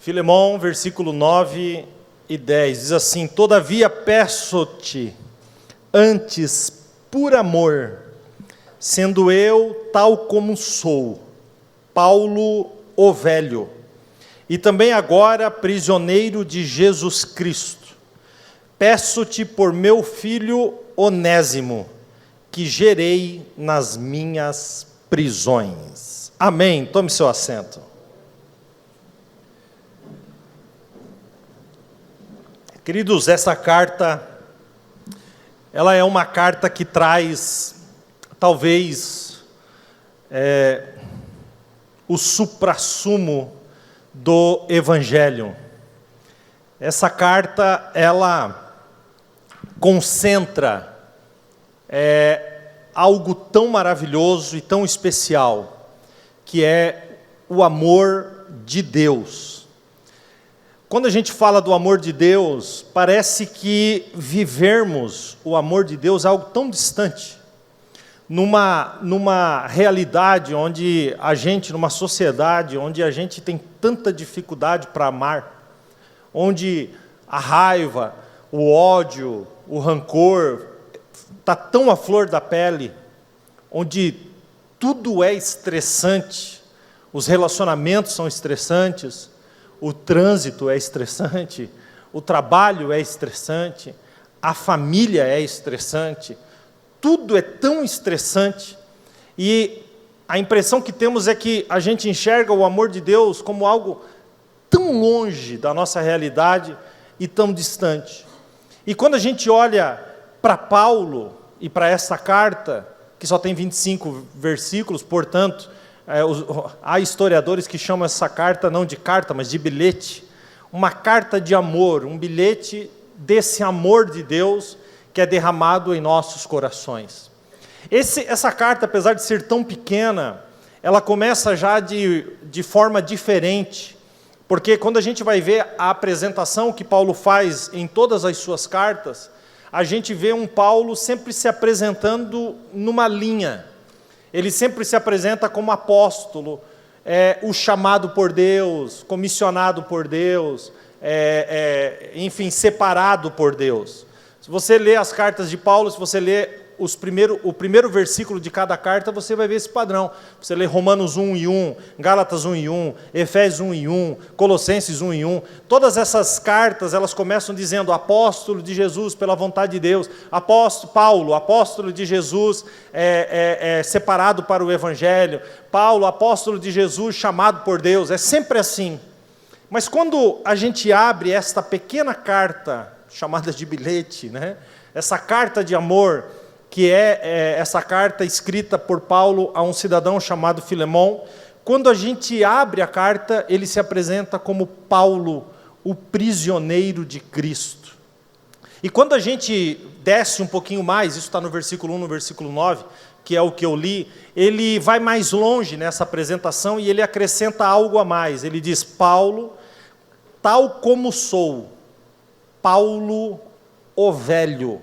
Filemão, versículo 9 e 10, diz assim: todavia peço-te antes por amor, sendo eu tal como sou, Paulo o velho, e também agora prisioneiro de Jesus Cristo, peço-te por meu filho Onésimo, que gerei nas minhas prisões. Amém. Tome seu assento. Queridos, essa carta, ela é uma carta que traz, talvez, o suprassumo do Evangelho. Essa carta, ela concentra algo tão maravilhoso e tão especial, que é o amor de Deus. Quando a gente fala do amor de Deus, parece que vivermos o amor de Deus é algo tão distante. Numa realidade onde a gente, numa sociedade onde a gente tem tanta dificuldade para amar, onde a raiva, o ódio, o rancor está tão à flor da pele, onde tudo é estressante, os relacionamentos são estressantes, o trânsito é estressante, o trabalho é estressante, a família é estressante, tudo é tão estressante, e a impressão que temos é que a gente enxerga o amor de Deus como algo tão longe da nossa realidade e tão distante. E quando a gente olha para Paulo e para essa carta, que só tem 25 versículos, portanto, há historiadores que chamam essa carta não de carta, mas de bilhete, uma carta de amor, um bilhete desse amor de Deus que é derramado em nossos corações. Essa carta, apesar de ser tão pequena, ela começa já de forma diferente, porque quando a gente vai ver a apresentação que Paulo faz em todas as suas cartas, a gente vê um Paulo sempre se apresentando numa linha. Ele sempre se apresenta como apóstolo, o chamado por Deus, comissionado por Deus, enfim, separado por Deus. Se você lê as cartas de Paulo, se você lê o primeiro versículo de cada carta, você vai ver esse padrão. Você lê Romanos 1:1, Gálatas 1:1, Efésios 1:1, Colossenses 1:1. Todas essas cartas, elas começam dizendo: apóstolo de Jesus pela vontade de Deus. Paulo, apóstolo de Jesus, separado para o Evangelho. Paulo, apóstolo de Jesus, chamado por Deus. É sempre assim. Mas quando a gente abre esta pequena carta, chamada de bilhete, né? Essa carta de amor, que é essa carta escrita por Paulo a um cidadão chamado Filemão, quando a gente abre a carta, ele se apresenta como Paulo, o prisioneiro de Cristo. E quando a gente desce um pouquinho mais, isso está no versículo 1, no versículo 9, que é o que eu li, ele vai mais longe nessa apresentação e ele acrescenta algo a mais. Ele diz: Paulo, tal como sou, Paulo o velho,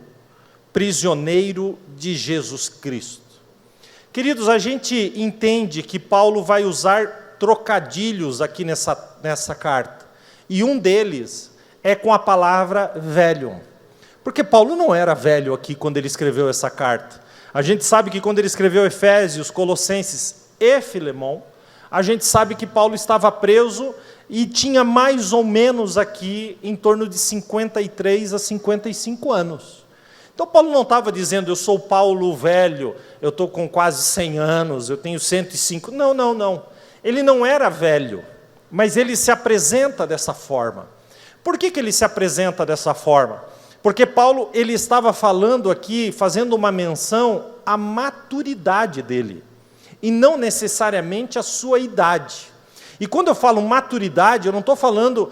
prisioneiro de Jesus Cristo. Queridos, a gente entende que Paulo vai usar trocadilhos aqui nessa carta, e um deles é com a palavra velho, porque Paulo não era velho aqui quando ele escreveu essa carta. A gente sabe que quando ele escreveu Efésios, Colossenses e Filemão, a gente sabe que Paulo estava preso e tinha mais ou menos aqui em torno de 53 a 55 anos. Então Paulo não estava dizendo: eu sou Paulo velho, eu estou com quase 100 anos, eu tenho 105. Não. Ele não era velho, mas ele se apresenta dessa forma. Por que ele se apresenta dessa forma? Porque Paulo, ele estava falando aqui, fazendo uma menção à maturidade dele, e não necessariamente à sua idade. E quando eu falo maturidade, eu não estou falando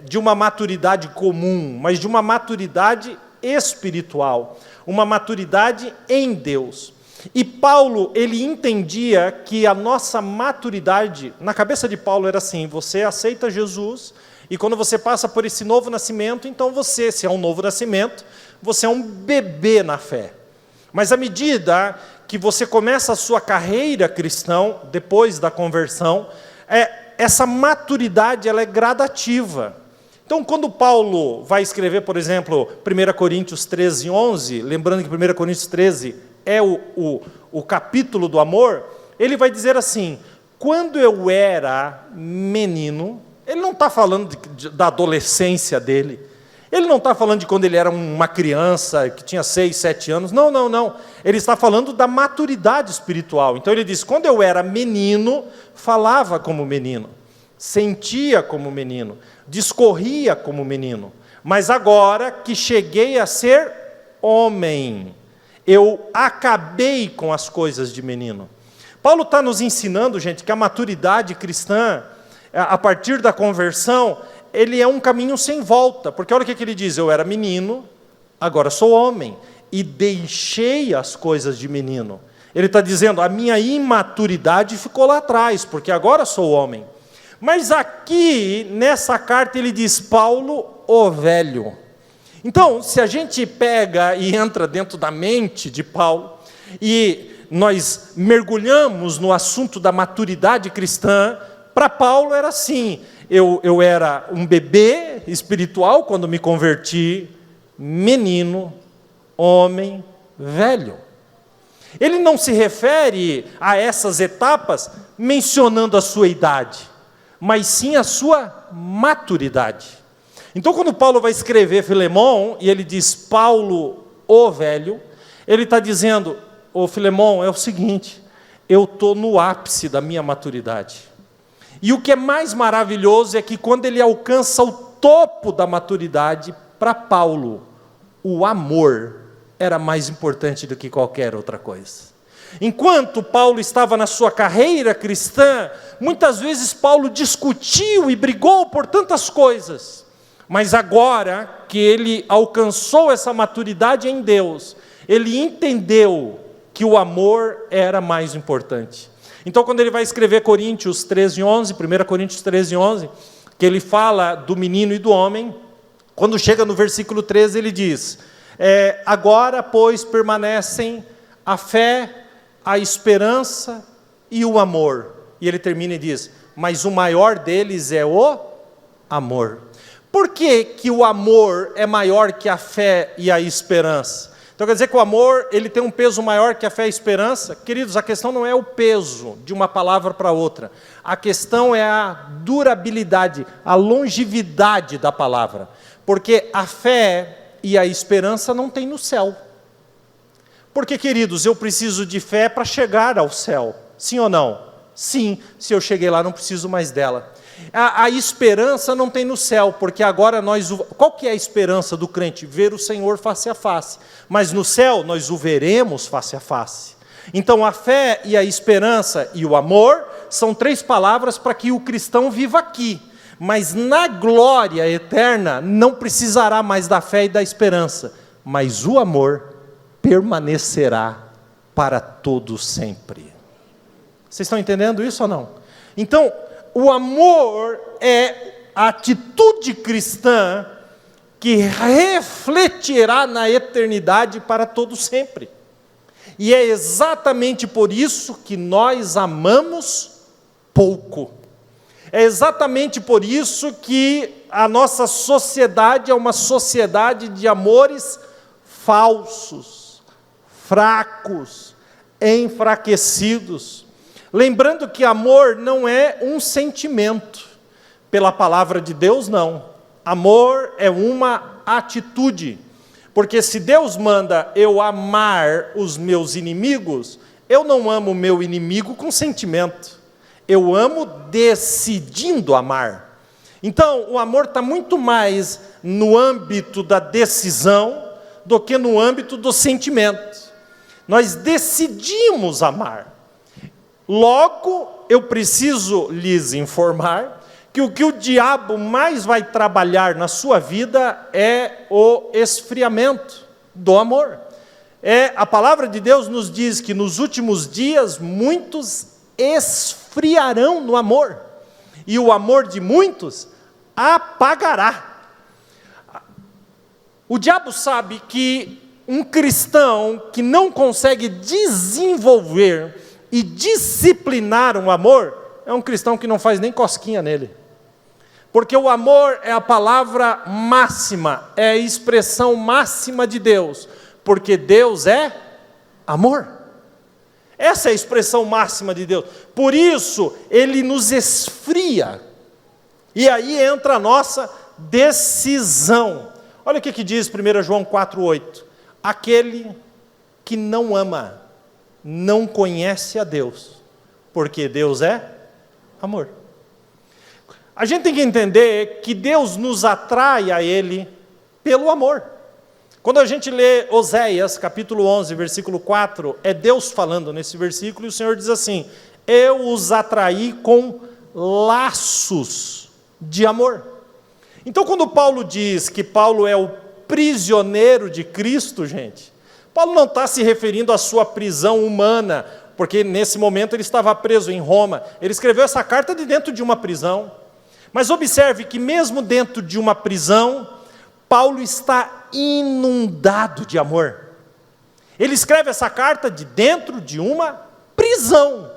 de uma maturidade comum, mas de uma maturidade espiritual, uma maturidade em Deus. E Paulo, ele entendia que a nossa maturidade, na cabeça de Paulo era assim: você aceita Jesus, e quando você passa por esse novo nascimento, então você, se é um novo nascimento, você é um bebê na fé. Mas à medida que você começa a sua carreira cristã, depois da conversão, essa maturidade ela é gradativa. Então, quando Paulo vai escrever, por exemplo, 1 Coríntios 13, 11, lembrando que 1 Coríntios 13 é o capítulo do amor, ele vai dizer assim: quando eu era menino, ele não está falando da adolescência dele, ele não está falando de quando ele era uma criança, que tinha 6, 7 anos, não. Ele está falando da maturidade espiritual. Então ele diz: quando eu era menino, falava como menino, sentia como menino, discorria como menino. Mas agora que cheguei a ser homem, eu acabei com as coisas de menino. Paulo está nos ensinando, gente, que a maturidade cristã, a partir da conversão, ele é um caminho sem volta, porque olha o que ele diz: eu era menino, agora sou homem, e deixei as coisas de menino. Ele está dizendo, a minha imaturidade ficou lá atrás, porque agora sou homem. Mas aqui, nessa carta, ele diz, Paulo, o velho. Então, se a gente pega e entra dentro da mente de Paulo, e nós mergulhamos no assunto da maturidade cristã, para Paulo era assim: eu era um bebê espiritual quando me converti, menino, homem, velho. Ele não se refere a essas etapas mencionando a sua idade, mas sim a sua maturidade. Então, quando Paulo vai escrever Filemão, e ele diz Paulo, o velho, ele está dizendo, ô Filemão, é o seguinte, eu estou no ápice da minha maturidade. E o que é mais maravilhoso é que quando ele alcança o topo da maturidade, para Paulo, o amor era mais importante do que qualquer outra coisa. Enquanto Paulo estava na sua carreira cristã, muitas vezes Paulo discutiu e brigou por tantas coisas, mas agora que ele alcançou essa maturidade em Deus, ele entendeu que o amor era mais importante. Então, quando ele vai escrever Coríntios 13, 11, 1 Coríntios 13, 11, que ele fala do menino e do homem, quando chega no versículo 13, ele diz, agora, pois, permanecem a fé, a esperança e o amor. E ele termina e diz, mas o maior deles é o amor. Por que que o amor é maior que a fé e a esperança? Então quer dizer que o amor, ele tem um peso maior que a fé e a esperança? Queridos, a questão não é o peso de uma palavra para outra. A questão é a durabilidade, a longevidade da palavra. Porque a fé e a esperança não tem no céu. Porque, queridos, eu preciso de fé para chegar ao céu. Sim ou não? Sim, se eu cheguei lá, não preciso mais dela. A esperança não tem no céu, porque agora qual que é a esperança do crente? Ver o Senhor face a face. Mas no céu, nós o veremos face a face. Então, a fé e a esperança e o amor são 3 palavras para que o cristão viva aqui. Mas na glória eterna, não precisará mais da fé e da esperança. Mas o amor permanecerá para todo sempre. Vocês estão entendendo isso ou não? Então, o amor é a atitude cristã que refletirá na eternidade para todo sempre. E é exatamente por isso que nós amamos pouco. É exatamente por isso que a nossa sociedade é uma sociedade de amores falsos, fracos, enfraquecidos. Lembrando que amor não é um sentimento, pela palavra de Deus não. Amor é uma atitude, porque se Deus manda eu amar os meus inimigos, eu não amo o meu inimigo com sentimento, eu amo decidindo amar. Então o amor está muito mais no âmbito da decisão do que no âmbito do sentimento. Nós decidimos amar. Logo, eu preciso lhes informar que o diabo mais vai trabalhar na sua vida é o esfriamento do amor. A palavra de Deus nos diz que nos últimos dias muitos esfriarão no amor, e o amor de muitos apagará. O diabo sabe que um cristão que não consegue desenvolver e disciplinar um amor, é um cristão que não faz nem cosquinha nele. Porque o amor é a palavra máxima, é a expressão máxima de Deus. Porque Deus é amor. Essa é a expressão máxima de Deus. Por isso, Ele nos esfria. E aí entra a nossa decisão. Olha o que diz 1 João 4,8. Aquele que não ama, não conhece a Deus, porque Deus é amor. A gente tem que entender que Deus nos atrai a Ele pelo amor. Quando a gente lê Oséias, capítulo 11, versículo 4, é Deus falando nesse versículo, e o Senhor diz assim: eu os atraí com laços de amor. Então, quando Paulo diz que Paulo é o prisioneiro de Cristo, gente, Paulo não está se referindo à sua prisão humana, porque nesse momento ele estava preso em Roma. Ele escreveu essa carta de dentro de uma prisão. Mas observe que mesmo dentro de uma prisão, Paulo está inundado de amor. Ele escreve essa carta de dentro de uma prisão.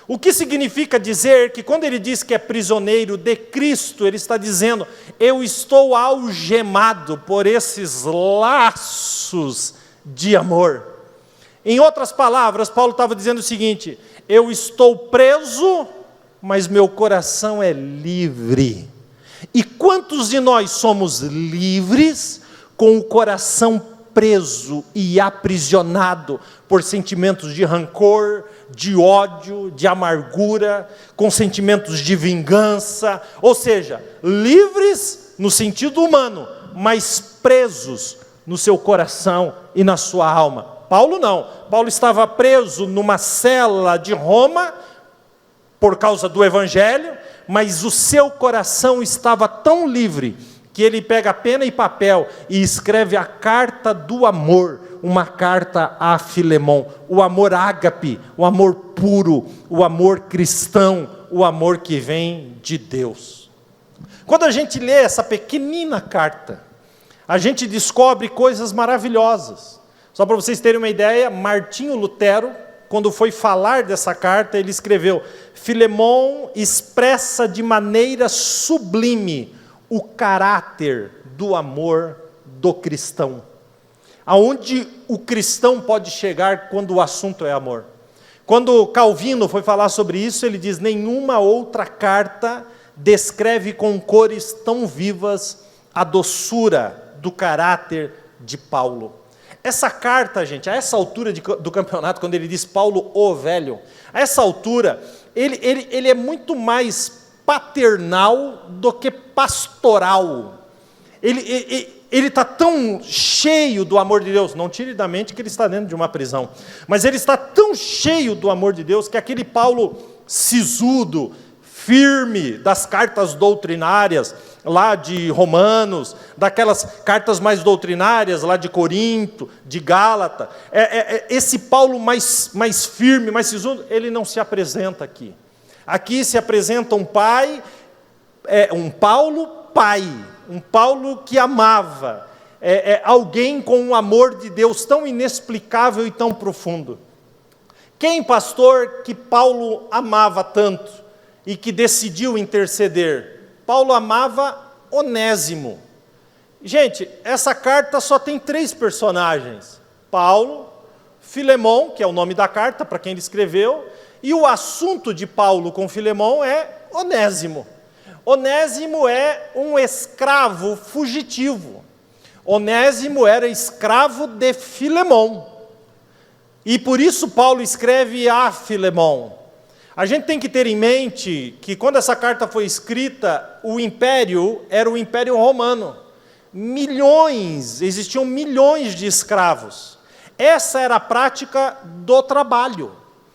O que significa dizer que quando ele diz que é prisioneiro de Cristo, ele está dizendo: eu estou algemado por esses laços de amor. Em outras palavras, Paulo estava dizendo o seguinte: eu estou preso, mas meu coração é livre. E quantos de nós somos livres com o coração preso e aprisionado por sentimentos de rancor, de ódio, de amargura, com sentimentos de vingança, ou seja, livres no sentido humano, mas presos no seu coração e na sua alma? Paulo não. Paulo estava preso numa cela de Roma por causa do Evangelho, mas o seu coração estava tão livre que ele pega pena e papel e escreve a carta do amor, uma carta a Filemon, o amor ágape, o amor puro, o amor cristão, o amor que vem de Deus. Quando a gente lê essa pequenina carta, a gente descobre coisas maravilhosas. Só para vocês terem uma ideia, Martinho Lutero, quando foi falar dessa carta, ele escreveu: Filemon expressa de maneira sublime o caráter do amor do cristão. Aonde o cristão pode chegar quando o assunto é amor? Quando Calvino foi falar sobre isso, ele diz: nenhuma outra carta descreve com cores tão vivas a doçura do caráter de Paulo. Essa carta, gente, a essa altura do campeonato, quando ele diz Paulo o velho, a essa altura, ele é muito mais paternal do que pastoral. Ele está tão cheio do amor de Deus, não tire da mente que ele está dentro de uma prisão, mas ele está tão cheio do amor de Deus, que aquele Paulo sisudo, firme, das cartas doutrinárias, lá de Romanos, daquelas cartas mais doutrinárias, lá de Corinto, de Gálata, esse Paulo mais firme, mais sisudo, ele não se apresenta aqui. Aqui se apresenta um pai, um Paulo pai, um Paulo que amava, alguém com um amor de Deus tão inexplicável e tão profundo. Quem, pastor, que Paulo amava tanto e que decidiu interceder? Paulo amava Onésimo. Gente, essa carta só tem 3 personagens: Paulo, Filemon, que é o nome da carta para quem ele escreveu, e o assunto de Paulo com Filemon é Onésimo. Onésimo é um escravo fugitivo. Onésimo era escravo de Filemon. E por isso Paulo escreve a Filemon. A gente tem que ter em mente que quando essa carta foi escrita, o império era o Império Romano. Existiam milhões de escravos. Essa era a prática do trabalho.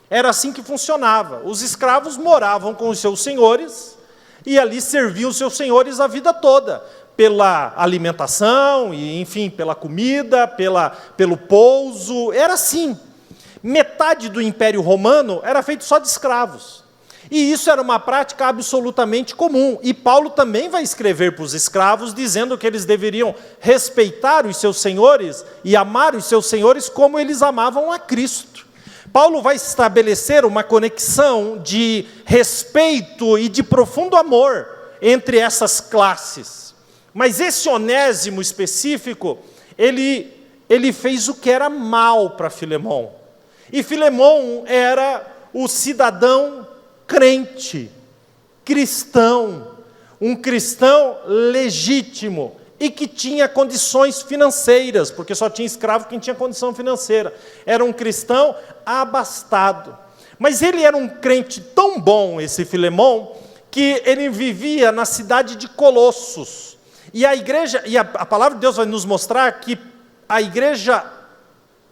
Era assim que funcionava. Os escravos moravam com os seus senhores e ali serviam os seus senhores a vida toda, pela alimentação, e, enfim, pela comida, pelo pouso. Era assim. Metade do Império Romano era feito só de escravos. E isso era uma prática absolutamente comum. E Paulo também vai escrever para os escravos, dizendo que eles deveriam respeitar os seus senhores e amar os seus senhores como eles amavam a Cristo. Paulo vai estabelecer uma conexão de respeito e de profundo amor entre essas classes. Mas esse Onésimo específico, ele fez o que era mal para Filemão. E Filemão era o cidadão crente, cristão, um cristão legítimo e que tinha condições financeiras, porque só tinha escravo quem tinha condição financeira. Era um cristão abastado. Mas ele era um crente tão bom, esse Filemão, que ele vivia na cidade de Colossos. E a igreja, e a palavra de Deus vai nos mostrar que a igreja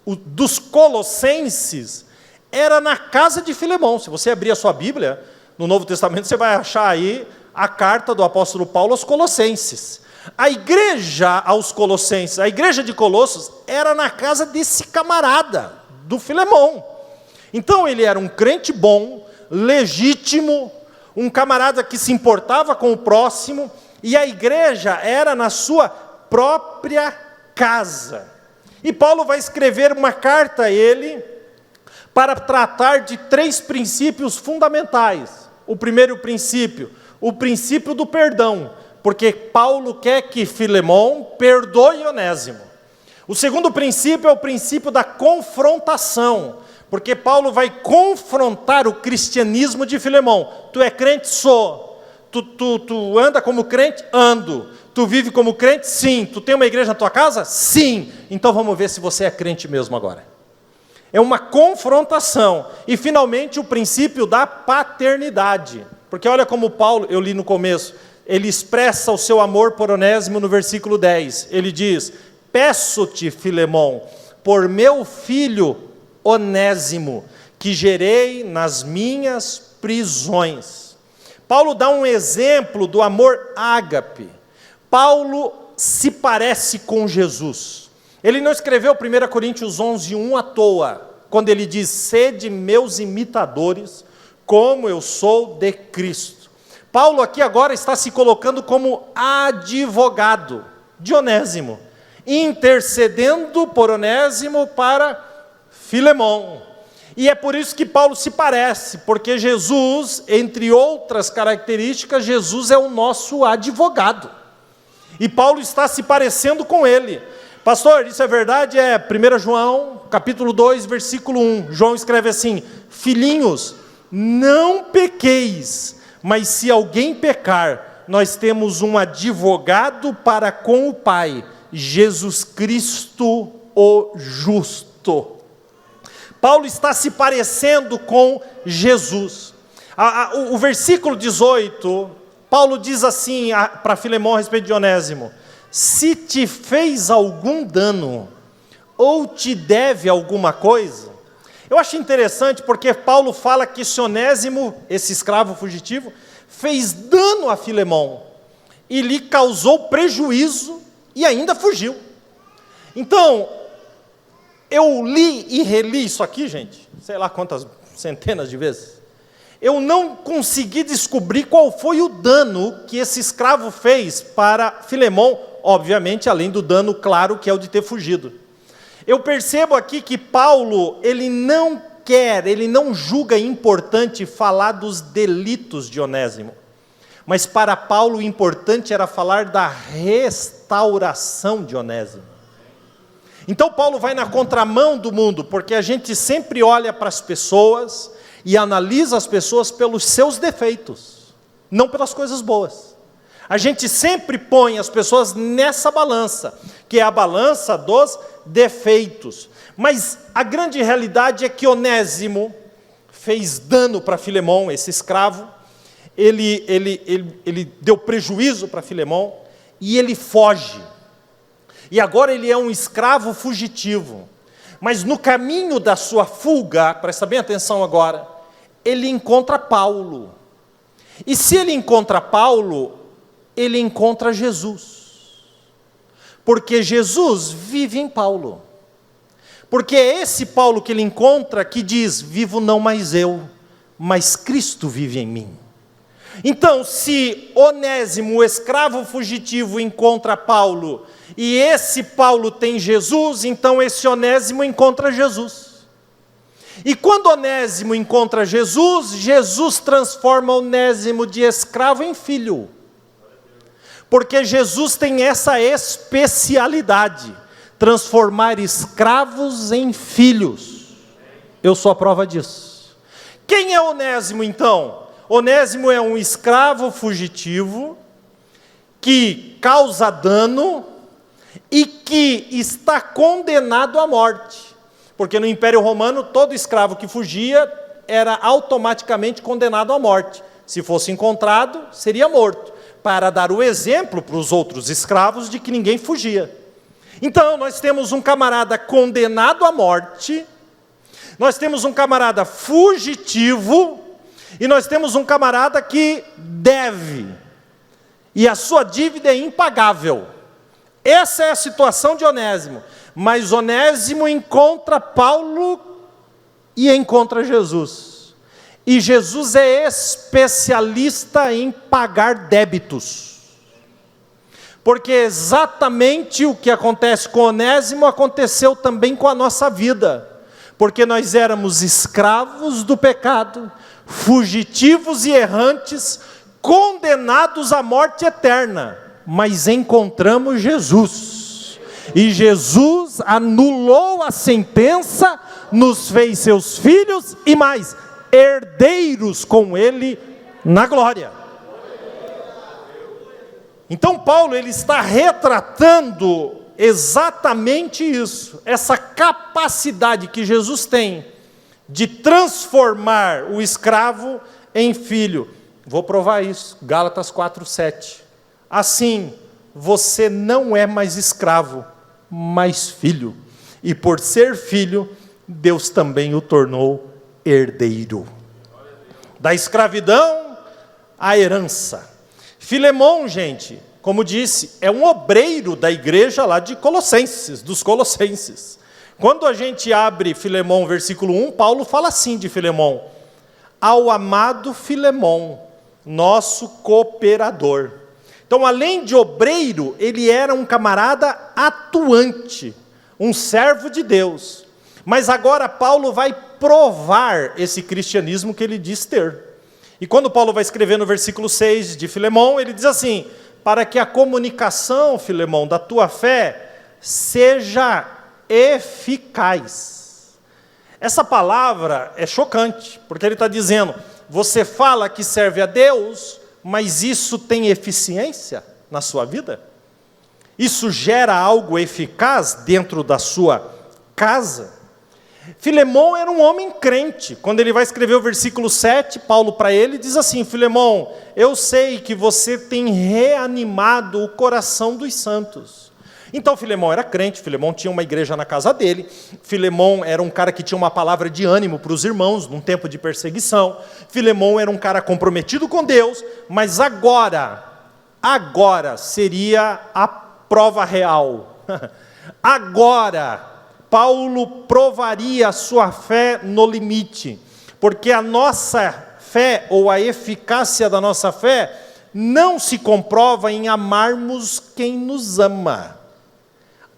dos colossenses era na casa de Filemão. Se você abrir a sua Bíblia, no Novo Testamento, você vai achar aí a carta do apóstolo Paulo aos Colossenses. A igreja aos Colossenses, a igreja de Colossos, era na casa desse camarada, do Filemão. Então ele era um crente bom, legítimo, um camarada que se importava com o próximo, e a igreja era na sua própria casa. E Paulo vai escrever uma carta a ele para tratar de 3 princípios fundamentais. O primeiro princípio, o princípio do perdão, porque Paulo quer que Filemão perdoe Onésimo. O segundo princípio é o princípio da confrontação, porque Paulo vai confrontar o cristianismo de Filemão. Tu é crente? Sou. Tu anda como crente? Ando. Tu vive como crente? Sim. Tu tem uma igreja na tua casa? Sim. Então vamos ver se você é crente mesmo agora. É uma confrontação. E finalmente o princípio da paternidade. Porque olha como Paulo, eu li no começo, ele expressa o seu amor por Onésimo no versículo 10. Ele diz: peço-te, Filemão, por meu filho Onésimo, que gerei nas minhas prisões. Paulo dá um exemplo do amor ágape. Paulo se parece com Jesus. Ele não escreveu 1 Coríntios 11:1 à toa, quando ele diz: sede meus imitadores, como eu sou de Cristo. Paulo aqui agora está se colocando como advogado de Onésimo, intercedendo por Onésimo para Filemão. E é por isso que Paulo se parece, porque Jesus, entre outras características, Jesus é o nosso advogado. E Paulo está se parecendo com ele. Pastor, isso é verdade? É 1 João, capítulo 2, versículo 1. João escreve assim: filhinhos, não pequeis, mas se alguém pecar, nós temos um advogado para com o Pai, Jesus Cristo o justo. Paulo está se parecendo com Jesus. O versículo 18, Paulo diz assim para Filemão a respeito de Onésimo: se te fez algum dano, ou te deve alguma coisa. Eu acho interessante porque Paulo fala que esse Onésimo, esse escravo fugitivo, fez dano a Filemão, e lhe causou prejuízo, e ainda fugiu. Então, eu li e reli isso aqui, gente, sei lá quantas centenas de vezes. Eu não consegui descobrir qual foi o dano que esse escravo fez para Filemão, obviamente, além do dano claro que é o de ter fugido. Eu percebo aqui que Paulo, ele não julga importante falar dos delitos de Onésimo. Mas para Paulo o importante era falar da restauração de Onésimo. Então Paulo vai na contramão do mundo, porque a gente sempre olha para as pessoas e analisa as pessoas pelos seus defeitos, não pelas coisas boas. A gente sempre põe as pessoas nessa balança, que é a balança dos defeitos. Mas a grande realidade é que Onésimo fez dano para Filemão, esse escravo. Ele deu prejuízo para Filemão e ele foge. E agora ele é um escravo fugitivo. Mas no caminho da sua fuga, presta bem atenção agora, ele encontra Paulo. E se ele encontra Paulo, ele encontra Jesus. Porque Jesus vive em Paulo. Porque é esse Paulo que ele encontra que diz: vivo não mais eu, mas Cristo vive em mim. Então, se Onésimo, o escravo fugitivo, encontra Paulo, e esse Paulo tem Jesus, então esse Onésimo encontra Jesus. E quando Onésimo encontra Jesus, Jesus transforma Onésimo de escravo em filho. Porque Jesus tem essa especialidade, transformar escravos em filhos. Eu sou a prova disso. Quem é Onésimo então? Onésimo é um escravo fugitivo, que causa dano e que está condenado à morte. Porque no Império Romano, todo escravo que fugia era automaticamente condenado à morte. Se fosse encontrado, seria morto, para dar o exemplo para os outros escravos de que ninguém fugia. Então, nós temos um camarada condenado à morte, nós temos um camarada fugitivo, e nós temos um camarada que deve, e a sua dívida é impagável. Essa é a situação de Onésimo. Mas Onésimo encontra Paulo e encontra Jesus. E Jesus é especialista em pagar débitos. Porque exatamente o que acontece com Onésimo aconteceu também com a nossa vida. Porque nós éramos escravos do pecado, fugitivos e errantes, condenados à morte eterna. Mas encontramos Jesus. E Jesus anulou a sentença, nos fez seus filhos e mais, herdeiros com Ele na glória. Então Paulo, ele está retratando exatamente isso, essa capacidade que Jesus tem de transformar o escravo em filho. Vou provar isso, Gálatas 4:7. Assim, você não é mais escravo, mas filho. E por ser filho, Deus também o tornou herdeiro. Da escravidão à herança. Filemão, gente, como disse, é um obreiro da igreja lá de Colossenses, dos Colossenses. Quando a gente abre Filemão, versículo 1, Paulo fala assim de Filemão: ao amado Filemão, nosso cooperador. Então, além de obreiro, ele era um camarada atuante, um servo de Deus. Mas agora Paulo vai provar esse cristianismo que ele diz ter. E quando Paulo vai escrever no versículo 6 de Filemão, ele diz assim: para que a comunicação, Filemão, da tua fé seja eficaz. Essa palavra é chocante, porque ele está dizendo, você fala que serve a Deus, mas isso tem eficiência na sua vida? Isso gera algo eficaz dentro da sua casa? Filemão era um homem crente. Quando ele vai escrever o versículo 7, Paulo para ele diz assim: Filemão, eu sei que você tem reanimado o coração dos santos. Então Filemão era crente, Filemão tinha uma igreja na casa dele, Filemão era um cara que tinha uma palavra de ânimo para os irmãos, num tempo de perseguição, Filemão era um cara comprometido com Deus, mas agora seria a prova real. Agora, Paulo provaria a sua fé no limite, porque a nossa fé, ou a eficácia da nossa fé, não se comprova em amarmos quem nos ama.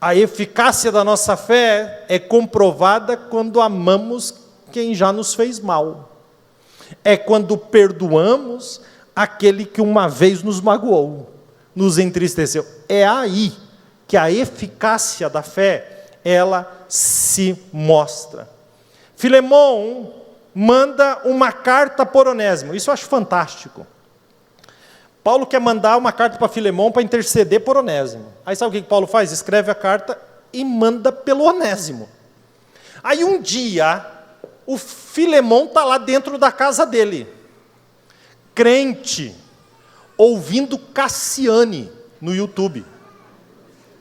A eficácia da nossa fé é comprovada quando amamos quem já nos fez mal. É quando perdoamos aquele que uma vez nos magoou, nos entristeceu. É aí que a eficácia da fé, ela se mostra. Filemão manda uma carta por Onésimo. Isso eu acho fantástico. Paulo quer mandar uma carta para Filemão para interceder por Onésimo. Aí sabe o que Paulo faz? Escreve a carta e manda pelo Onésimo. Aí um dia, o Filemão está lá dentro da casa dele, crente, ouvindo Cassiane no YouTube.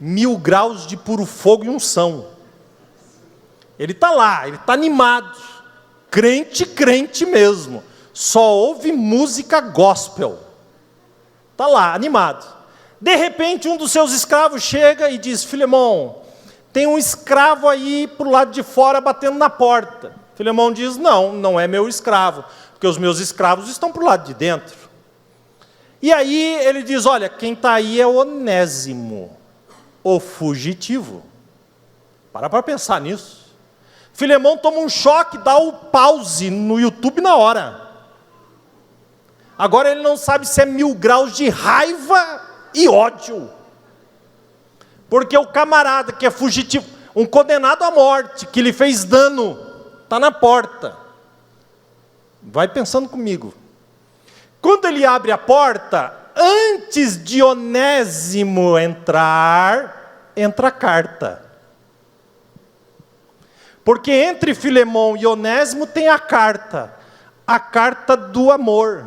1000 graus de puro fogo e unção. Ele está lá, ele está animado, crente mesmo, só ouve música gospel. Está lá, animado. De repente, um dos seus escravos chega e diz: Filemão, tem um escravo aí para o lado de fora batendo na porta. Filemão diz: não é meu escravo, porque os meus escravos estão para o lado de dentro. E aí ele diz: olha, quem está aí é Onésimo, o fugitivo. Para pensar nisso. Filemão toma um choque, dá o pause no YouTube na hora. Agora ele não sabe se é 1000 graus de raiva e ódio. Porque o camarada que é fugitivo, um condenado à morte, que lhe fez dano, está na porta. Vai pensando comigo. Quando ele abre a porta, antes de Onésimo entrar, entra a carta. Porque entre Filemão e Onésimo tem a carta do amor.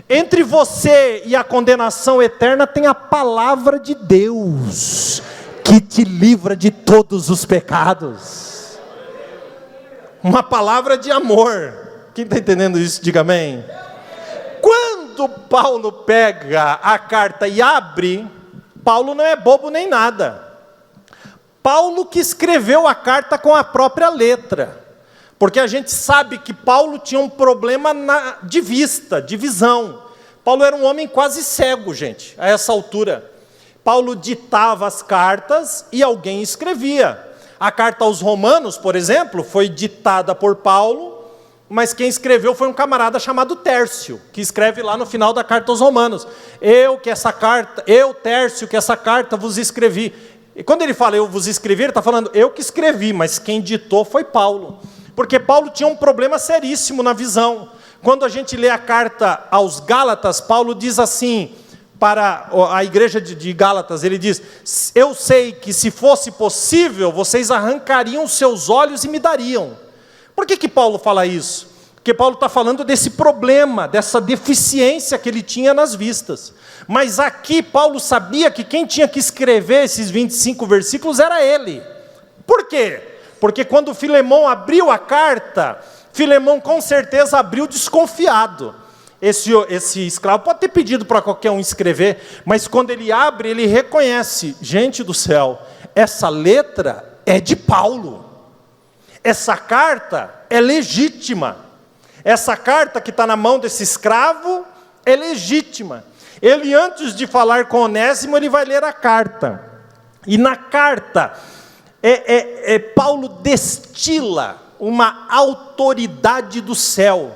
Entre você e a condenação eterna tem a palavra de Deus, que te livra de todos os pecados. Uma palavra de amor. Quem está entendendo isso, diga amém. Quando Paulo pega a carta e abre, Paulo não é bobo nem nada. Paulo que escreveu a carta com a própria letra. Porque a gente sabe que Paulo tinha um problema de vista, de visão. Paulo era um homem quase cego, gente, a essa altura. Paulo ditava as cartas e alguém escrevia. A carta aos Romanos, por exemplo, foi ditada por Paulo, mas quem escreveu foi um camarada chamado Tércio, que escreve lá no final da carta aos Romanos. Eu, Tércio, que essa carta vos escrevi. E quando ele fala eu vos escrevi, ele está falando eu que escrevi, mas quem ditou foi Paulo. Porque Paulo tinha um problema seríssimo na visão. Quando a gente lê a carta aos Gálatas, Paulo diz assim, para a igreja de Gálatas, ele diz, eu sei que se fosse possível, vocês arrancariam seus olhos e me dariam. Por que Paulo fala isso? Porque Paulo está falando desse problema, dessa deficiência que ele tinha nas vistas. Mas aqui Paulo sabia que quem tinha que escrever esses 25 versículos era ele. Por quê? Porque quando Filemão abriu a carta, Filemão com certeza abriu desconfiado. Esse escravo pode ter pedido para qualquer um escrever, mas quando ele abre, ele reconhece, gente do céu, essa letra é de Paulo. Essa carta é legítima. Essa carta que está na mão desse escravo é legítima. Ele, antes de falar com Onésimo, ele vai ler a carta. E na carta, Paulo destila uma autoridade do céu.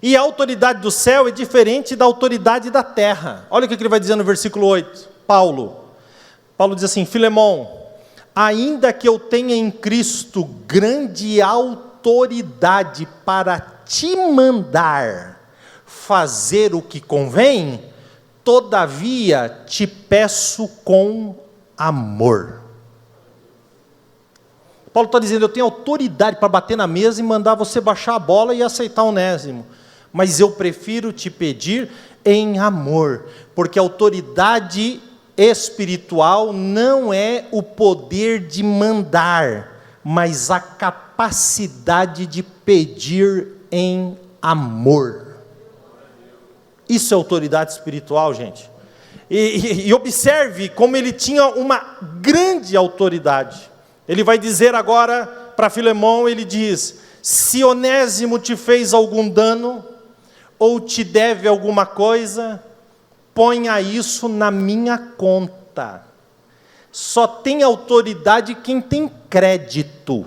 E a autoridade do céu é diferente da autoridade da terra. Olha o que ele vai dizer no versículo 8. Paulo diz assim, Filemão, ainda que eu tenha em Cristo grande autoridade para te mandar fazer o que convém, todavia te peço com amor. Paulo está dizendo, eu tenho autoridade para bater na mesa e mandar você baixar a bola e aceitar Onésimo, mas eu prefiro te pedir em amor, porque a autoridade espiritual não é o poder de mandar, mas a capacidade de pedir em amor. Isso é autoridade espiritual, gente. E observe como ele tinha uma grande autoridade. Ele vai dizer agora para Filemão, ele diz, se Onésimo te fez algum dano, ou te deve alguma coisa, ponha isso na minha conta. Só tem autoridade quem tem crédito.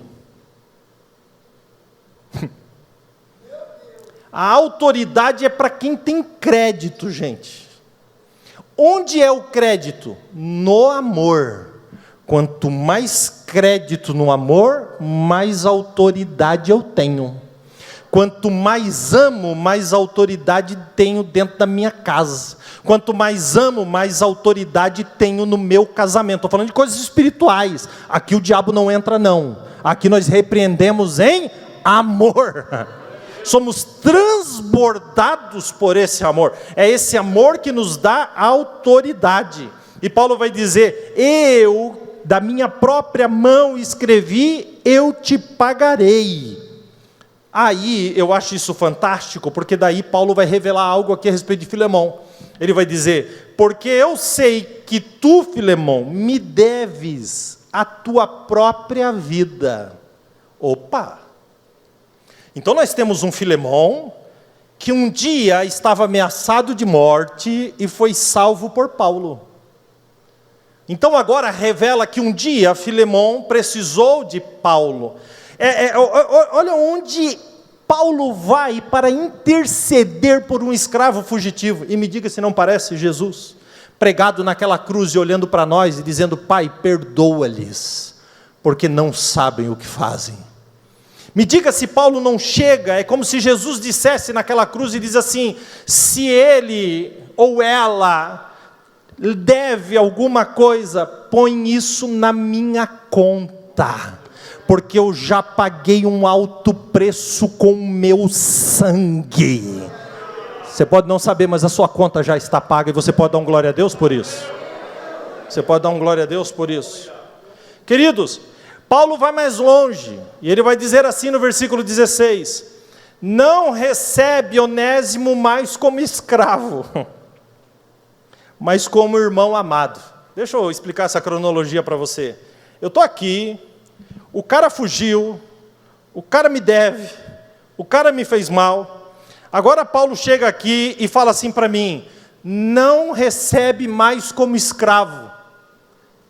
A autoridade é para quem tem crédito, gente. Onde é o crédito? No amor. Quanto mais crédito no amor, mais autoridade eu tenho. Quanto mais amo, mais autoridade tenho dentro da minha casa. Quanto mais amo, mais autoridade tenho no meu casamento. Estou falando de coisas espirituais. Aqui o diabo não entra, não. Aqui nós repreendemos em amor. Somos transbordados por esse amor. É esse amor que nos dá autoridade. E Paulo vai dizer, eu, da minha própria mão escrevi, eu te pagarei. Aí, eu acho isso fantástico, porque daí Paulo vai revelar algo aqui a respeito de Filemão. Ele vai dizer, porque eu sei que tu, Filemão, me deves a tua própria vida. Opa! Então nós temos um Filemão, que um dia estava ameaçado de morte e foi salvo por Paulo. Então agora revela que um dia Filemão precisou de Paulo. Olha onde Paulo vai para interceder por um escravo fugitivo. E me diga se não parece Jesus, pregado naquela cruz e olhando para nós e dizendo: Pai, perdoa-lhes, porque não sabem o que fazem. Me diga se Paulo não chega, é como se Jesus dissesse naquela cruz e diz assim: se ele ou ela deve alguma coisa, põe isso na minha conta, porque eu já paguei um alto preço com o meu sangue. Você pode não saber, mas a sua conta já está paga, e você pode dar um glória a Deus por isso. Você pode dar um glória a Deus por isso. Queridos, Paulo vai mais longe, e ele vai dizer assim no versículo 16: não recebe Onésimo mais como escravo, mas como irmão amado. Deixa eu explicar essa cronologia para você. Eu estou aqui, o cara fugiu, o cara me deve, o cara me fez mal. Agora Paulo chega aqui e fala assim para mim: não recebe mais como escravo,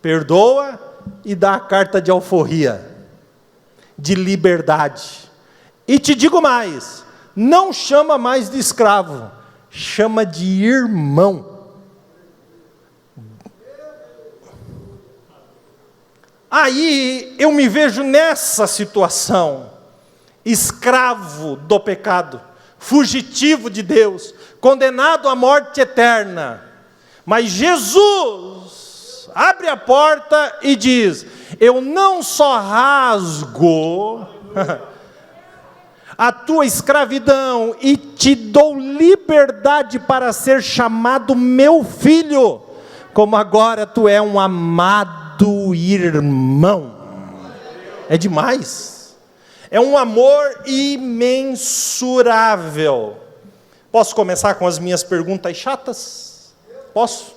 perdoa e dá a carta de alforria, de liberdade. E te digo mais, não chama mais de escravo, chama de irmão. Aí eu me vejo nessa situação, escravo do pecado, fugitivo de Deus, condenado à morte eterna. Mas Jesus abre a porta e diz: eu não só rasgo a tua escravidão e te dou liberdade para ser chamado meu filho, como agora tu é um amado irmão. É demais. É um amor imensurável. Posso começar com as minhas perguntas chatas? Posso?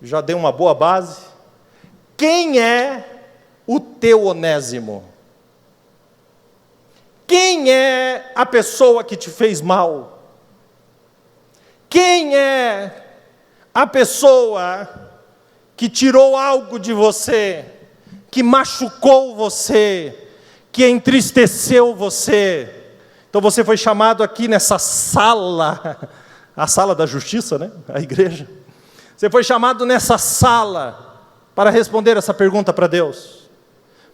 Já dei uma boa base. Quem é o teu Onésimo? Quem é a pessoa que te fez mal? Quem é a pessoa que tirou algo de você, que machucou você, que entristeceu você? Então você foi chamado aqui nessa sala, a sala da justiça, né? A igreja. Você foi chamado nessa sala para responder essa pergunta para Deus.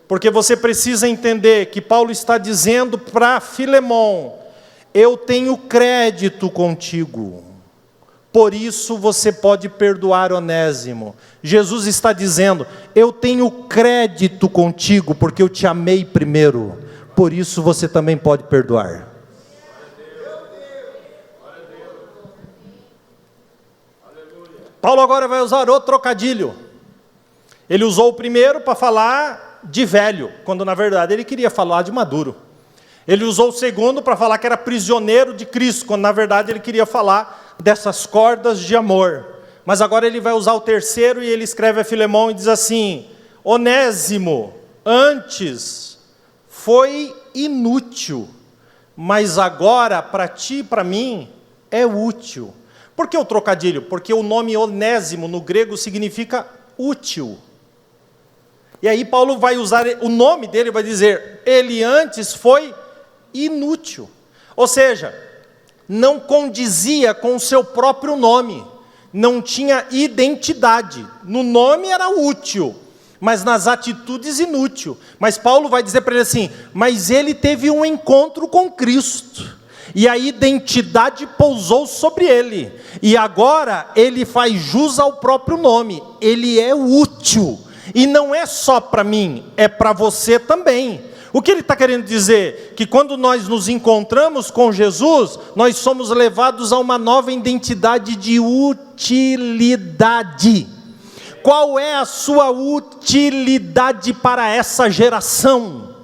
Porque você precisa entender que Paulo está dizendo para Filemon: eu tenho crédito contigo, por isso você pode perdoar Onésimo. Jesus está dizendo: eu tenho crédito contigo, porque eu te amei primeiro, por isso você também pode perdoar. Paulo agora vai usar outro trocadilho. Ele usou o primeiro para falar de velho, quando na verdade ele queria falar de maduro. Ele usou o segundo para falar que era prisioneiro de Cristo, quando na verdade ele queria falar dessas cordas de amor. Mas agora ele vai usar o terceiro e ele escreve a Filemão e diz assim: Onésimo, antes foi inútil, mas agora para ti e para mim é útil. Por que o trocadilho? Porque o nome Onésimo no grego significa útil. E aí Paulo vai usar o nome dele, vai dizer: ele antes foi inútil. Ou seja, não condizia com o seu próprio nome, não tinha identidade. No nome era útil, mas nas atitudes inútil. Mas Paulo vai dizer para ele assim: mas ele teve um encontro com Cristo, e a identidade pousou sobre ele, e agora ele faz jus ao próprio nome, ele é útil, e não é só para mim, é para você também. O que ele está querendo dizer? Que quando nós nos encontramos com Jesus, nós somos levados a uma nova identidade de utilidade. Qual é a sua utilidade para essa geração?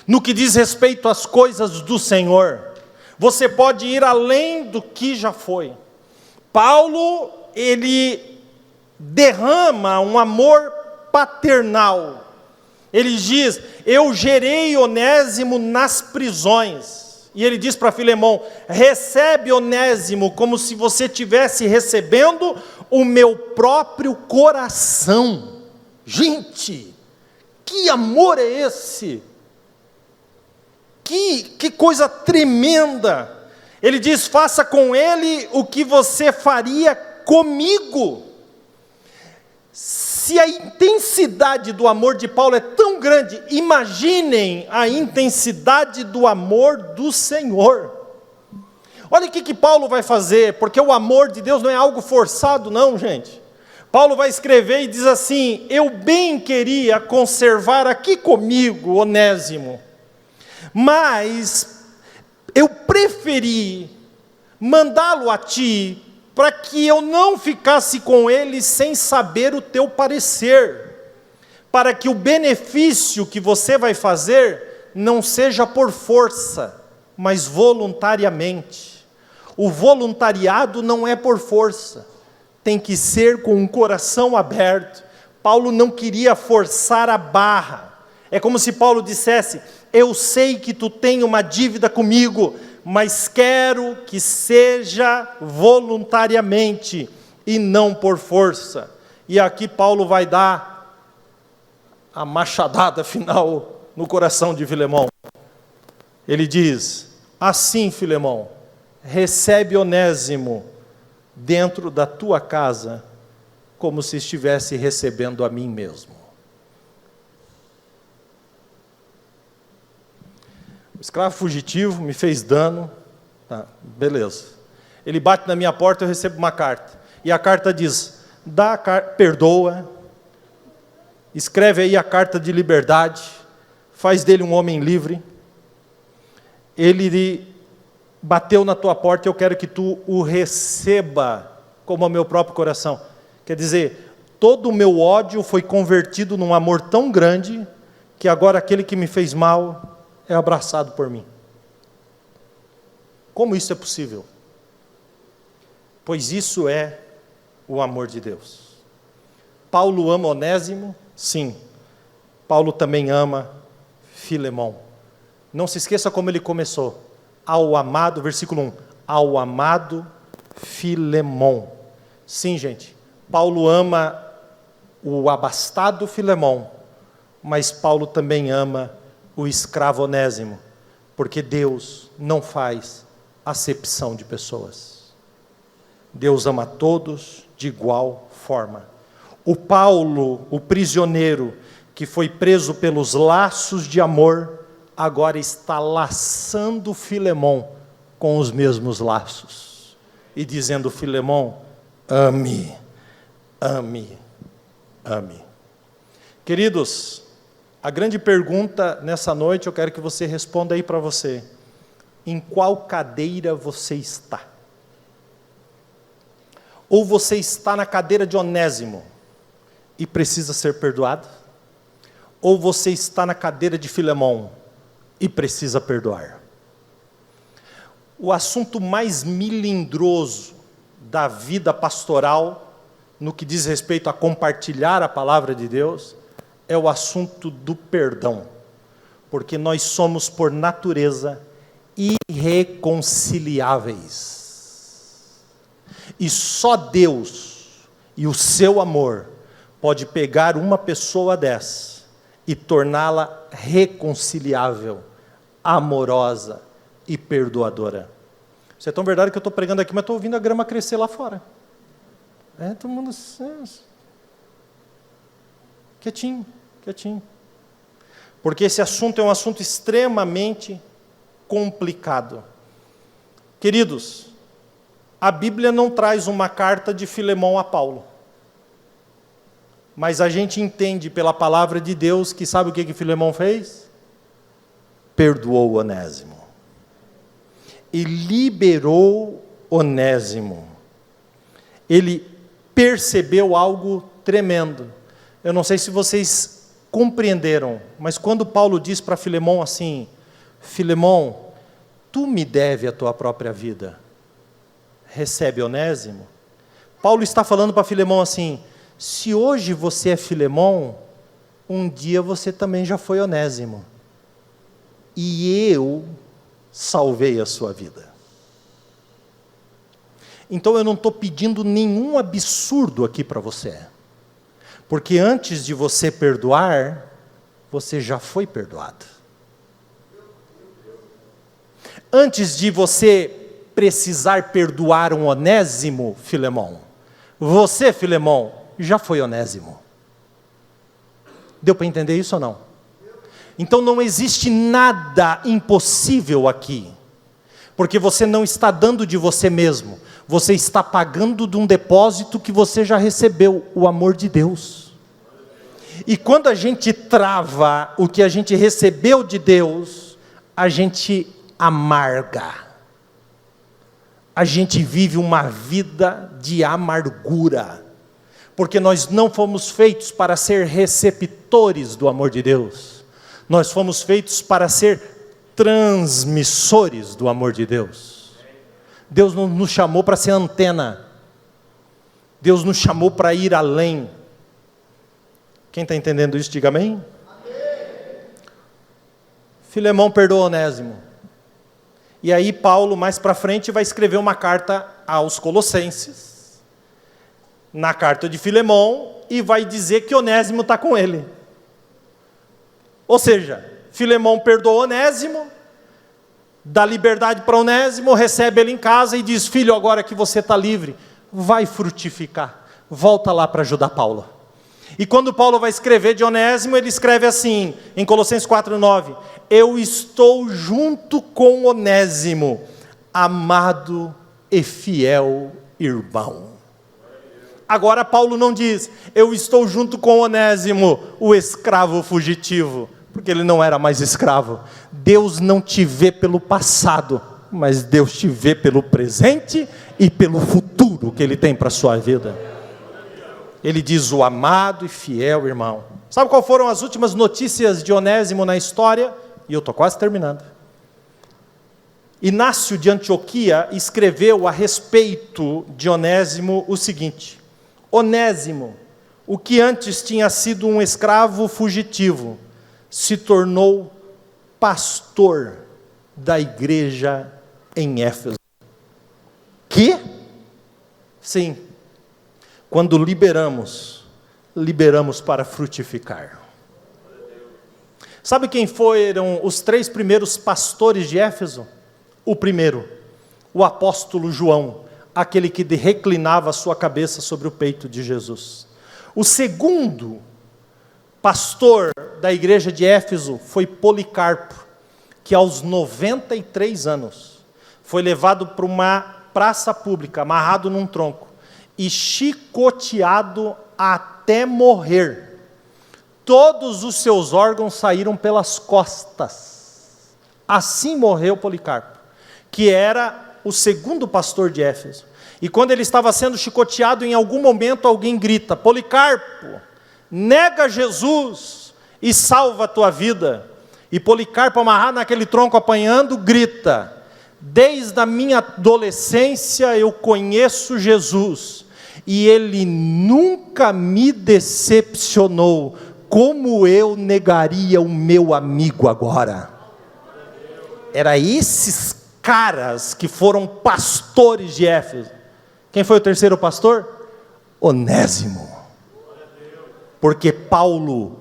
No que diz respeito às coisas do Senhor, você pode ir além do que já foi. Paulo, ele derrama um amor paternal. Ele diz: eu gerei Onésimo nas prisões. E ele diz para Filemão: recebe Onésimo como se você estivesse recebendo o meu próprio coração. Gente, Que amor é esse? Que coisa tremenda! Ele diz, faça com ele o que você faria comigo. Se a intensidade do amor de Paulo é tão grande, imaginem a intensidade do amor do Senhor. Olha o que Paulo vai fazer, porque o amor de Deus não é algo forçado não, gente. Paulo vai escrever e diz assim, eu bem queria conservar aqui comigo Onésimo, mas eu preferi mandá-lo a ti, para que eu não ficasse com ele sem saber o teu parecer, para que o benefício que você vai fazer não seja por força, mas voluntariamente. O voluntariado não é por força, tem que ser com um coração aberto. Paulo não queria forçar a barra. É como se Paulo dissesse, eu sei que tu tem uma dívida comigo, mas quero que seja voluntariamente e não por força. E aqui Paulo vai dar a machadada final no coração de Filemão. Ele diz, assim Filemão, recebe Onésimo dentro da tua casa, como se estivesse recebendo a mim mesmo. O escravo fugitivo me fez dano, tá, beleza. Ele bate na minha porta, eu recebo uma carta. E a carta diz, perdoa, escreve aí a carta de liberdade, faz dele um homem livre. Ele bateu na tua porta, eu quero que tu o receba como o meu próprio coração. Quer dizer, todo o meu ódio foi convertido num amor tão grande, que agora aquele que me fez mal é abraçado por mim. Como isso é possível? Pois isso é o amor de Deus. Paulo ama Onésimo? Sim. Paulo também ama Filemão. Não se esqueça como ele começou. Ao amado, versículo 1, ao amado Filemão. Sim, gente, Paulo ama o abastado Filemão, mas Paulo também ama o escravo Onésimo, porque Deus não faz acepção de pessoas. Deus ama todos de igual forma. O Paulo, o prisioneiro, que foi preso pelos laços de amor, agora está laçando Filemão com os mesmos laços, e dizendo, Filemão, ame, ame, ame. Queridos, a grande pergunta nessa noite, eu quero que você responda aí para você, em qual cadeira você está? Ou você está na cadeira de Onésimo, e precisa ser perdoado? Ou você está na cadeira de Filemão, e precisa perdoar? O assunto mais melindroso da vida pastoral, no que diz respeito a compartilhar a palavra de Deus, é o assunto do perdão, porque nós somos por natureza irreconciliáveis, e só Deus e o seu amor pode pegar uma pessoa dessa e torná-la reconciliável, amorosa e perdoadora. Isso é tão verdade que eu estou pregando aqui, mas estou ouvindo a grama crescer lá fora. Todo mundo quietinho, quietinho. Porque esse assunto é um assunto extremamente complicado. Queridos, a Bíblia não traz uma carta de Filemão a Paulo. Mas a gente entende pela palavra de Deus que sabe o que Filemão fez? Perdoou Onésimo. E liberou Onésimo. Ele percebeu algo tremendo. Eu não sei se vocês compreenderam, mas quando Paulo diz para Filemão assim, Filemão, tu me deve a tua própria vida, recebe Onésimo. Paulo está falando para Filemão assim, se hoje você é Filemão, um dia você também já foi Onésimo. E eu salvei a sua vida. Então eu não estou pedindo nenhum absurdo aqui para você. Porque antes de você perdoar, você já foi perdoado. Antes de você precisar perdoar um Onésimo, Filemão, você, Filemão, já foi Onésimo. Deu para entender isso ou não? Então não existe nada impossível aqui, porque você não está dando de você mesmo, você está pagando de um depósito que você já recebeu, o amor de Deus. E quando a gente trava o que a gente recebeu de Deus, a gente amarga, a gente vive uma vida de amargura, porque nós não fomos feitos para ser receptores do amor de Deus, nós fomos feitos para ser transmissores do amor de Deus. Deus não nos chamou para ser antena, Deus nos chamou para ir além. Quem está entendendo isso, diga amém. Filemão perdoou Onésimo. E aí Paulo, mais para frente, vai escrever uma carta aos Colossenses, na carta de Filemão, e vai dizer que Onésimo está com ele. Ou seja, Filemão perdoou Onésimo, dá liberdade para Onésimo, recebe ele em casa e diz: filho, agora que você está livre, vai frutificar, volta lá para ajudar Paulo. E quando Paulo vai escrever de Onésimo, ele escreve assim, em Colossenses 4:9, eu estou junto com Onésimo, amado e fiel irmão. Agora Paulo não diz, eu estou junto com Onésimo, o escravo fugitivo, porque ele não era mais escravo. Deus não te vê pelo passado, mas Deus te vê pelo presente e pelo futuro que Ele tem para a sua vida. Ele diz, o amado e fiel irmão. Sabe qual foram as últimas notícias de Onésimo na história? E eu estou quase terminando. Inácio de Antioquia escreveu a respeito de Onésimo o seguinte: Onésimo, o que antes tinha sido um escravo fugitivo, se tornou pastor da igreja em Éfeso. Que? Sim. Quando liberamos para frutificar. Sabe quem foram os 3 primeiros pastores de Éfeso? O primeiro, o apóstolo João, aquele que reclinava a sua cabeça sobre o peito de Jesus. O segundo pastor da igreja de Éfeso foi Policarpo, que aos 93 anos foi levado para uma praça pública, amarrado num tronco e chicoteado até morrer. Todos os seus órgãos saíram pelas costas. Assim morreu Policarpo, que era o segundo pastor de Éfeso. E quando ele estava sendo chicoteado, em algum momento alguém grita: Policarpo, nega Jesus e salva a tua vida. E Policarpo, amarrado naquele tronco apanhando, grita: desde a minha adolescência eu conheço Jesus, e Ele nunca me decepcionou. Como eu negaria o meu amigo agora? Era esses caras que foram pastores de Éfeso. Quem foi o terceiro pastor? Onésimo. Porque Paulo,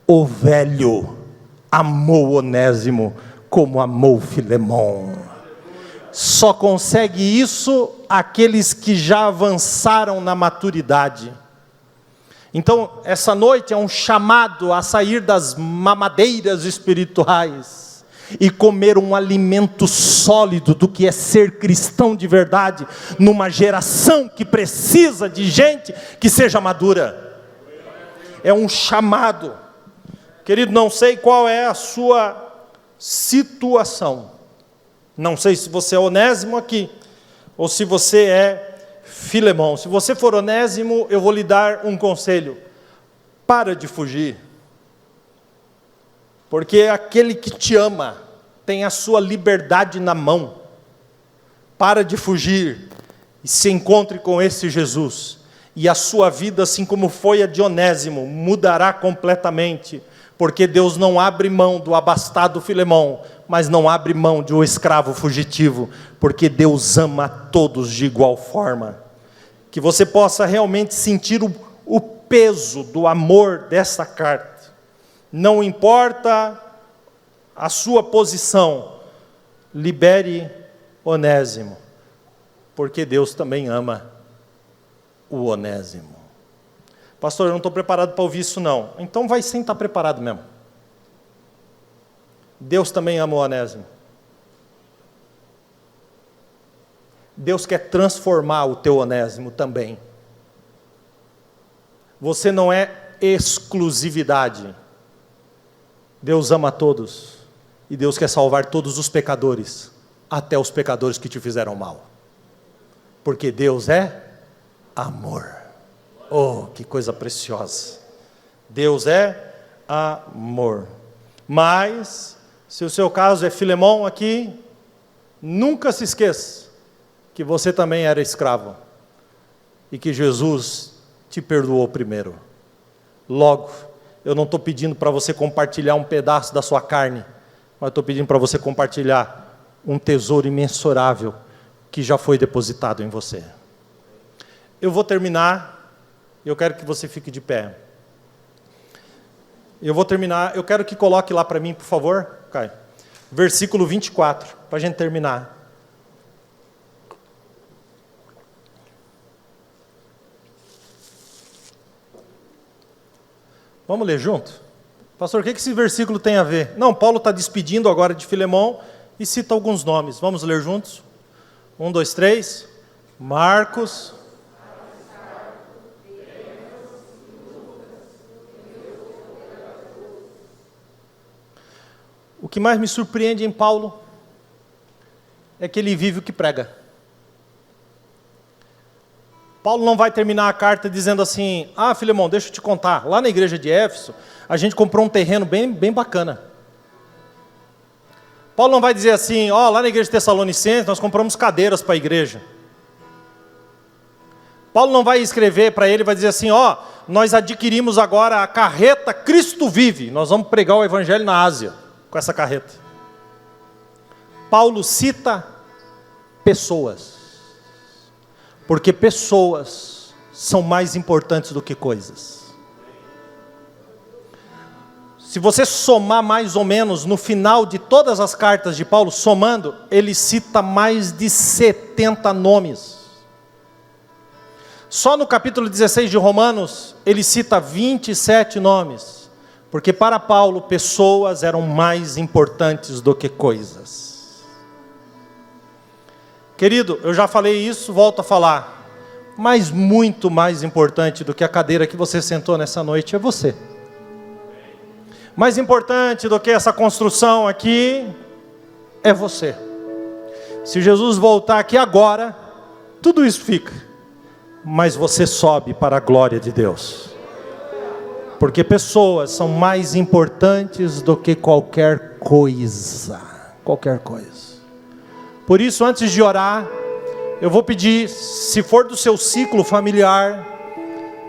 o velho, amou Onésimo como amou Filemão. Só consegue isso aqueles que já avançaram na maturidade. Então, essa noite é um chamado a sair das mamadeiras espirituais e comer um alimento sólido do que é ser cristão de verdade, numa geração que precisa de gente que seja madura. É um chamado. Querido, não sei qual é a sua situação. Não sei se você é Onésimo aqui, ou se você é Filemão. Se você for Onésimo, eu vou lhe dar um conselho: para de fugir, porque aquele que te ama tem a sua liberdade na mão. Para de fugir e se encontre com esse Jesus, e a sua vida, assim como foi a de Onésimo, mudará completamente, porque Deus não abre mão do abastado Filemão, mas não abre mão de um escravo fugitivo, porque Deus ama a todos de igual forma. Que você possa realmente sentir o peso do amor dessa carta, não importa a sua posição, libere Onésimo, porque Deus também ama o Onésimo. Pastor, eu não estou preparado para ouvir isso não. Então vai sem estar preparado mesmo. Deus também ama o Onésimo. Deus quer transformar o teu Onésimo também. Você não é exclusividade. Deus ama a todos. E Deus quer salvar todos os pecadores, até os pecadores que te fizeram mal. Porque Deus é amor. Oh, que coisa preciosa. Deus é amor. Mas, se o seu caso é Filemão aqui, nunca se esqueça que você também era escravo. E que Jesus te perdoou primeiro. Logo, eu não estou pedindo para você compartilhar um pedaço da sua carne, mas estou pedindo para você compartilhar um tesouro imensurável que já foi depositado em você. Eu vou terminar, eu quero que você fique de pé. Eu vou terminar, eu quero que coloque lá para mim, por favor, Caio. Versículo 24, para a gente terminar. Vamos ler junto? Pastor, o que esse versículo tem a ver? Não, Paulo está despedindo agora de Filemão e cita alguns nomes. Vamos ler juntos? 1, 2, 3. Marcos. O que mais me surpreende em Paulo é que ele vive o que prega. Paulo não vai terminar a carta dizendo assim: ah, Filemão, deixa eu te contar, lá na igreja de Éfeso, a gente comprou um terreno bem bacana. Paulo não vai dizer assim: ó, lá na igreja de Tessalonicenses, nós compramos cadeiras para a igreja. Paulo não vai escrever para ele, vai dizer assim: ó, nós adquirimos agora a carreta Cristo Vive, nós vamos pregar o evangelho na Ásia, com essa carreta. Paulo cita pessoas. Porque pessoas são mais importantes do que coisas. Se você somar mais ou menos, no final de todas as cartas de Paulo, somando, ele cita mais de 70 nomes. Só no capítulo 16 de Romanos, ele cita 27 nomes. Porque para Paulo, pessoas eram mais importantes do que coisas. Querido, eu já falei isso, volto a falar. Mas muito mais importante do que a cadeira que você sentou nessa noite é você. Mais importante do que essa construção aqui é você. Se Jesus voltar aqui agora, tudo isso fica. Mas você sobe para a glória de Deus. Porque pessoas são mais importantes do que qualquer coisa. Qualquer coisa. Por isso, antes de orar, eu vou pedir, se for do seu ciclo familiar,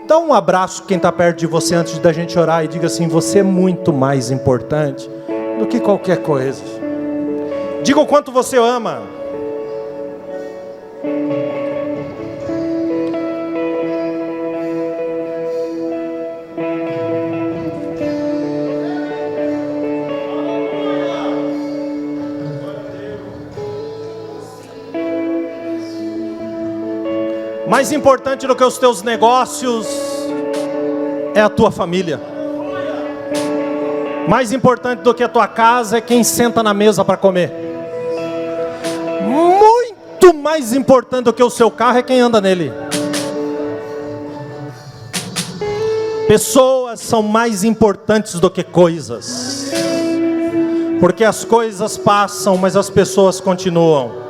dá um abraço quem está perto de você antes da gente orar e diga assim: você é muito mais importante do que qualquer coisa. Diga o quanto você ama. Mais importante do que os teus negócios é a tua família. Mais importante do que a tua casa é quem senta na mesa para comer. Muito mais importante do que o seu carro é quem anda nele. Pessoas são mais importantes do que coisas. Porque as coisas passam, mas as pessoas continuam.